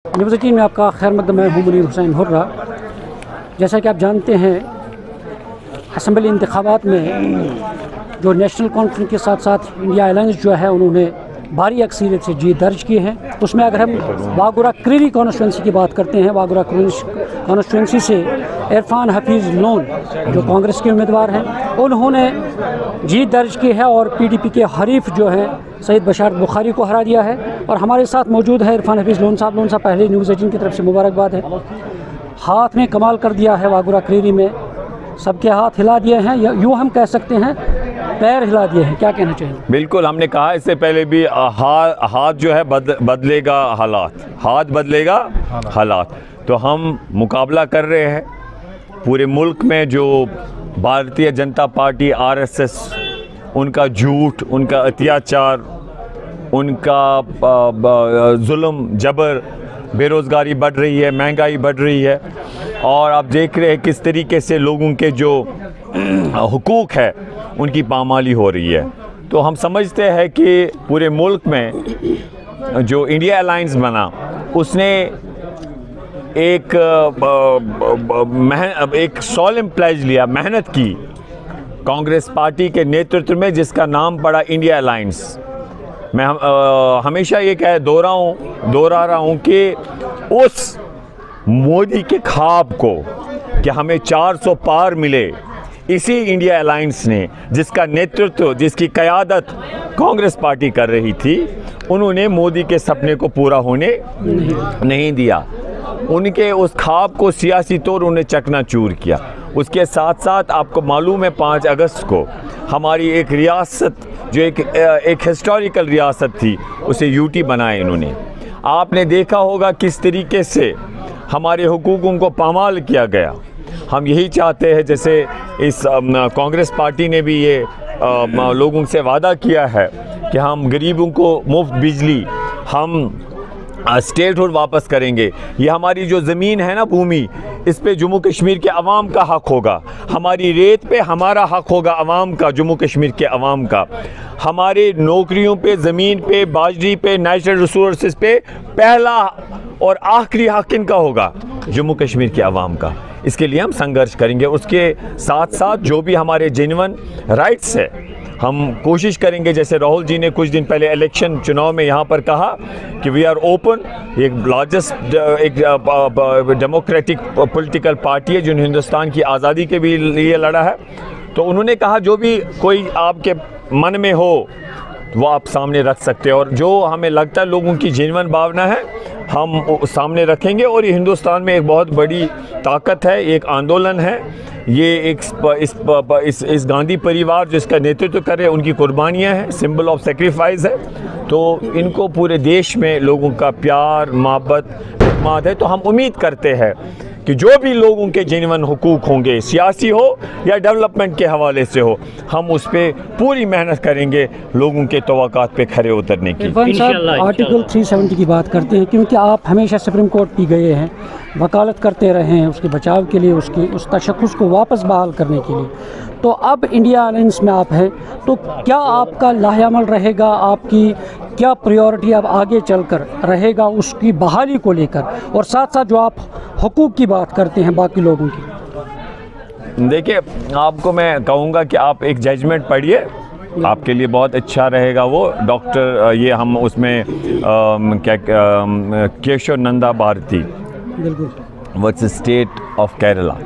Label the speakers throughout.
Speaker 1: News 18 में आपका खैर मकदम। मैं हूँ मुनीर हुसैन हुर्रा। जैसा कि आप जानते हैं, असम्बली इंतखाबात में जो नेशनल कॉन्फ्रेंस के साथ साथ इंडिया अलायंस जो है उन्होंने भारी अक्सरियत से जीत दर्ज की है। उसमें अगर हम वागुरा क्रीरी कॉन्स्टिट्यूंसी की बात करते हैं, वागुरा कॉन्स्टिट्यूंसी से इरफान हफीज़ लोन जो कांग्रेस के उम्मीदवार हैं उन्होंने जीत दर्ज की है और पीडीपी के हरीफ जो हैं सईद बशारत बुखारी को हरा दिया है। और हमारे साथ मौजूद है इरफान हफीज़ लोन साहब। पहले न्यूज़ 18 की तरफ से मुबारकबाद है। हाथ में कमाल कर दिया है वागुरा क्रीरी में, सबके हाथ हिला दिए हैं, यूँ हम कह सकते हैं पैर हिला दिए हैं। क्या कहना चाहिए?
Speaker 2: बिल्कुल, हमने कहा इससे पहले भी हाथ जो है बदलेगा हालात, हाथ बदलेगा हालात। तो हम मुकाबला कर रहे हैं पूरे मुल्क में जो भारतीय जनता पार्टी आरएसएस, उनका झूठ, उनका अत्याचार, उनका जुल्म जबर, बेरोज़गारी बढ़ रही है, महंगाई बढ़ रही है और आप देख रहे हैं किस तरीके से लोगों के जो हुकूक है उनकी पामाली हो रही है। तो हम समझते हैं कि पूरे मुल्क में जो इंडिया अलायंस बना उसने एक सॉलेम प्लेज लिया, मेहनत की कांग्रेस पार्टी के नेतृत्व में, जिसका नाम पड़ा इंडिया अलायंस। मैं हमेशा ये दोहरा रहा हूँ कि उस मोदी के ख्वाब को कि हमें 400 पार मिले, इसी इंडिया अलायंस ने, जिसका नेतृत्व, जिसकी क़यादत कांग्रेस पार्टी कर रही थी, उन्होंने मोदी के सपने को पूरा होने नहीं दिया। उनके उस ख्वाब को सियासी तौर उन्हें चकनाचूर किया। उसके साथ साथ आपको मालूम है 5 अगस्त को हमारी एक रियासत जो एक हिस्टोरिकल रियासत थी उसे यूटी बनाया इन्होंने। आपने देखा होगा किस तरीके से हमारे हुकूकों को पामाल किया गया। हम यही चाहते हैं, जैसे इस कांग्रेस पार्टी ने भी ये लोगों से वादा किया है कि हम गरीबों को मुफ्त बिजली, हम स्टेटहुड वापस करेंगे। ये हमारी जो ज़मीन है ना, भूमि, इस पे जम्मू कश्मीर के अवाम का हक होगा। हमारी रेत पे हमारा हक होगा अवाम का, जम्मू कश्मीर के अवाम का। हमारे नौकरियों पे, ज़मीन पे, बाजरी पे, नेचुरल रिसोर्सेज पे पहला और आखिरी हक इनका होगा, जम्मू कश्मीर के अवाम का। इसके लिए हम संघर्ष करेंगे। उसके साथ साथ जो भी हमारे जेन्युइन राइट्स है हम कोशिश करेंगे। जैसे राहुल जी ने कुछ दिन पहले इलेक्शन चुनाव में यहाँ पर कहा कि वी आर ओपन, एक लार्जेस्ट एक डेमोक्रेटिक पॉलिटिकल पार्टी है जिन्होंने हिंदुस्तान की आज़ादी के भी लिए लड़ा है। तो उन्होंने कहा जो भी कोई आपके मन में हो वो आप सामने रख सकते हैं, और जो हमें लगता है लोगों की जेन्युइन भावना है हम सामने रखेंगे। और ये हिंदुस्तान में एक बहुत बड़ी ताकत है, एक आंदोलन है, ये इस गांधी परिवार जिसका नेतृत्व कर रहे हैं उनकी कुर्बानियाँ हैं, सिंबल ऑफ सेक्रीफाइस है। तो इनको पूरे देश में लोगों का प्यार, मोहब्बत है। तो हम उम्मीद करते हैं कि जो भी लोगों के जेन्युइन हुकूक होंगे, सियासी हो या डेवलपमेंट के हवाले से हो, हम उस पर पूरी मेहनत करेंगे लोगों के तवक्कात पे खरे उतरने की।
Speaker 1: आर्टिकल 370 की बात करते हैं क्योंकि आप हमेशा सुप्रीम कोर्ट भी गए हैं, वकालत करते रहे हैं उसके बचाव के लिए, उस तशख़्ख़ुस को वापस बहाल करने के लिए। तो अब इंडिया अलायंस में आप हैं, तो क्या आपका लाहेअमल रहेगा, आपकी क्या प्रायोरिटी अब आगे चलकर रहेगा उसकी बहाली को लेकर, और साथ साथ जो आप हुकूक की बात करते हैं बाकी लोगों की?
Speaker 2: देखिए, आपको मैं कहूँगा कि आप एक जजमेंट पढ़िए, आपके लिए बहुत अच्छा रहेगा वो। डॉक्टर ये हम उसमें Kesavananda Bharati, what's state of Kerala.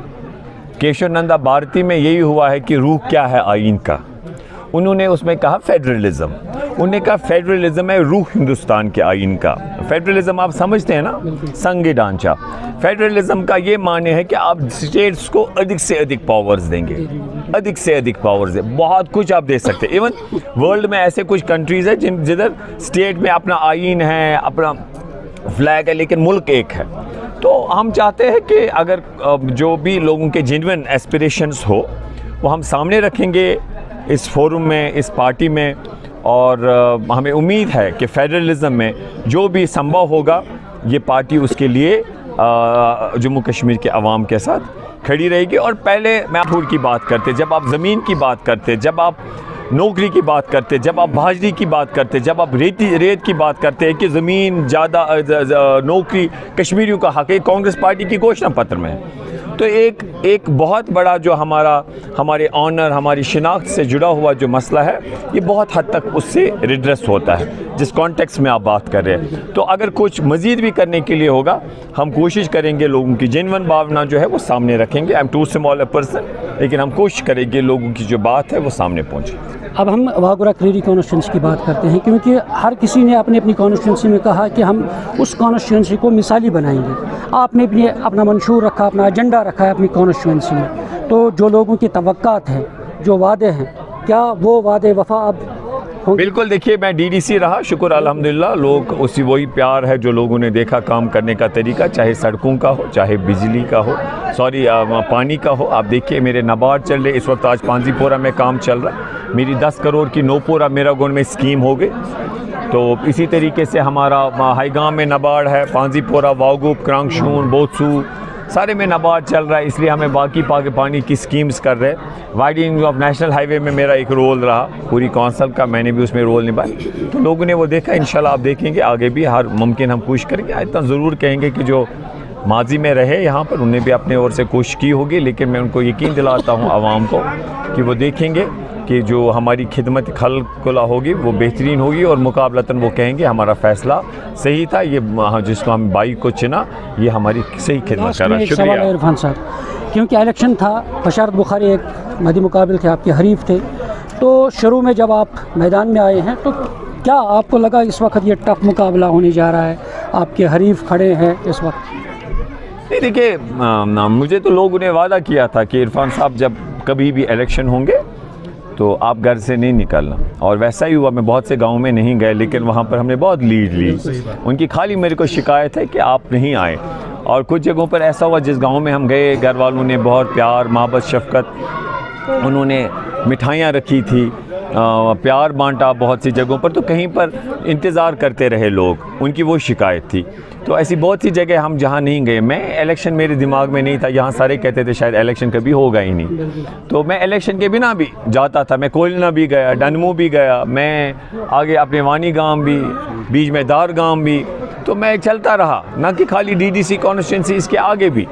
Speaker 2: Kesavananda Bharati में यही हुआ है कि रूह क्या है आइन का। उन्होंने उसमें कहा फेडरलिज्म, उन्होंने कहा फेडरलिज्म है रूह हिंदुस्तान के आइन का। फेडरलिज्म आप समझते हैं ना, संघीय ढांचा। फेडरलिज्म का ये माने है कि आप स्टेट्स को अधिक से अधिक पावर्स देंगे, अधिक से अधिक पावर्स दें, बहुत कुछ आप दे सकते हैं। इवन वर्ल्ड में ऐसे कुछ कंट्रीज़ है जिधर स्टेट में अपना आइन है, अपना फ्लैग है, लेकिन मुल्क एक है। तो हम चाहते हैं कि अगर जो भी लोगों के जेन्युइन एस्पिरेशंस हो वो हम सामने रखेंगे इस फोरम में, इस पार्टी में। और हमें उम्मीद है कि फेडरलिज्म में जो भी संभव होगा ये पार्टी उसके लिए जम्मू कश्मीर के अवाम के साथ खड़ी रहेगी। और पहले मैं फूड की बात करते, जब आप ज़मीन की बात करते, जब आप नौकरी की बात करते, जब आप भाजरी की बात करते, जब आप रेत की बात करते हैं कि ज़मीन ज़्यादा नौकरी कश्मीरियों का हक़ है, कांग्रेस पार्टी की घोषणा पत्र में है। तो एक बहुत बड़ा जो हमारे ऑनर, हमारी शिनाख्त से जुड़ा हुआ जो मसला है, ये बहुत हद तक उससे रिड्रेस होता है जिस कॉन्टेक्स्ट में आप बात कर रहे हैं। तो अगर कुछ मज़ीद भी करने के लिए होगा, हम कोशिश करेंगे, लोगों की जेन्युइन भावना जो है वो सामने रखेंगे। I am too small a person, लेकिन हम कोशिश करेंगे लोगों की जो बात है वो सामने पहुँचे।
Speaker 1: अब हम वाघोरा क्रीरी कॉन्स्टिट्यूंसी की बात करते हैं, क्योंकि हर किसी ने अपनी अपनी कॉन्स्टिट्यूंसी में कहा कि हम उस कॉन्स्टिट्यूंसी को मिसाली बनाएंगे। आपने भी अपना मंशूर रखा, अपना एजेंडा रखा है अपनी कॉन्स्टिट्यूंसी में। तो जो लोगों की तवक्कात हैं, जो वादे हैं, क्या वो वादे वफा अब होंगे?
Speaker 2: बिल्कुल। देखिए, मैं डीडीसी रहा, शुक्र अल्हम्दुलिल्लाह, लोग उसी वही प्यार है जो लोगों ने देखा काम करने का तरीका, चाहे सड़कों का हो, चाहे बिजली का हो, पानी का हो। आप देखिए मेरे नाबार्ड चल रहे, इस वक्त आज पांजीपोरा में काम चल रहा है, मेरी 10 करोड़ की नोपोरा मेरागोन में स्कीम हो गई। तो इसी तरीके से हमारा हाईगाम में नाबार्ड है, पांजीपोरा, वागुप, क्रांगशून, बोत्सू सारे में नाबार्ड चल रहा है, इसलिए हमें बाकी पानी की स्कीम्स कर रहे हैं। वाइडनिंग ऑफ नेशनल हाईवे में मेरा एक रोल रहा, पूरी कौंसल का मैंने भी उसमें रोल निभाया। तो लोगों ने वो देखा, इंशाल्लाह आप देखेंगे आगे भी हर मुमकिन हम कोशिश करेंगे। इतना ज़रूर कहेंगे कि जो माजी में रहे यहाँ पर, उन्हें भी अपने ओर से कोशिश की होगी, लेकिन मैं उनको यकीन दिलाता हूँ आवाम को कि वो देखेंगे कि जो हमारी खिदमत खलकुला होगी वो बेहतरीन होगी, और मुकाबलतन वो कहेंगे हमारा फ़ैसला सही था, ये जिसको हम बाई को चुना ये हमारी सही खिदमत कर रहा है। शुक्रिया
Speaker 1: इरफान साहब, क्योंकि इलेक्शन था, बशारत बुखारी एक मदी मुकाबिल थे, आपके हरीफ थे, तो शुरू में जब आप मैदान में आए हैं तो क्या आपको लगा इस वक्त ये टफ मुकाबला होने जा रहा है, आपके हरीफ खड़े हैं इस वक्त?
Speaker 2: नहीं, देखिए मुझे तो लोगों ने वादा किया था कि इरफान साहब जब कभी भी इलेक्शन होंगे तो आप घर से नहीं निकलना, और वैसा ही हुआ। मैं बहुत से गाँव में नहीं गए, लेकिन वहाँ पर हमने बहुत लीड ली। उनकी खाली मेरे को शिकायत है कि आप नहीं आए, और कुछ जगहों पर ऐसा हुआ जिस गांव में हम गए, घर वालों ने बहुत प्यार, मोहब्बत, शफ़क़त, उन्होंने मिठाइयाँ रखी थी, प्यार बांटा बहुत सी जगहों पर, तो कहीं पर इंतज़ार करते रहे लोग, उनकी वो शिकायत थी। तो ऐसी बहुत सी जगह हम जहाँ नहीं गए, मैं इलेक्शन मेरे दिमाग में नहीं था, यहाँ सारे कहते थे शायद इलेक्शन कभी होगा ही नहीं, तो मैं इलेक्शन के बिना भी जाता था। मैं कोयलना भी गया, डनमू भी गया, मैं आगे अपने वानी गांव भी, बीच में दार गांव भी, तो मैं चलता रहा, ना कि खाली डीडीसी कॉन्स्टिट्यूंसी, इसके आगे भी।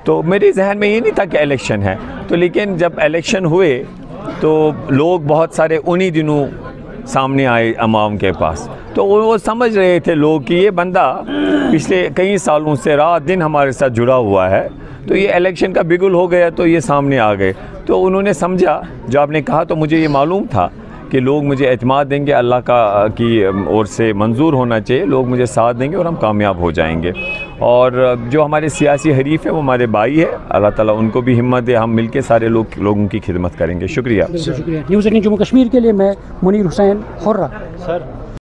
Speaker 2: तो मेरे जहन में ये नहीं था कि इलेक्शन है, तो लेकिन जब इलेक्शन हुए तो लोग बहुत सारे उन्हीं दिनों सामने आए अवाम के पास, तो वो समझ रहे थे लोग कि ये बंदा पिछले कई सालों से रात दिन हमारे साथ जुड़ा हुआ है, तो ये इलेक्शन का बिगुल हो गया तो ये सामने आ गए। तो उन्होंने समझा, जो आपने कहा, तो मुझे ये मालूम था कि लोग मुझे एतमाद देंगे, अल्लाह का की ओर से मंजूर होना चाहिए, लोग मुझे साथ देंगे और हम कामयाब हो जाएंगे। और जो हमारे सियासी हरीफ है वो हमारे भाई है, अल्लाह ताला उनको भी हिम्मत दे, हम मिलकर सारे लोगों की खिदमत करेंगे। शुक्रिया।
Speaker 1: न्यूज़ 18 जम्मू कश्मीर के लिए मैं मुनीर हुसैन हुर्रा।
Speaker 3: सर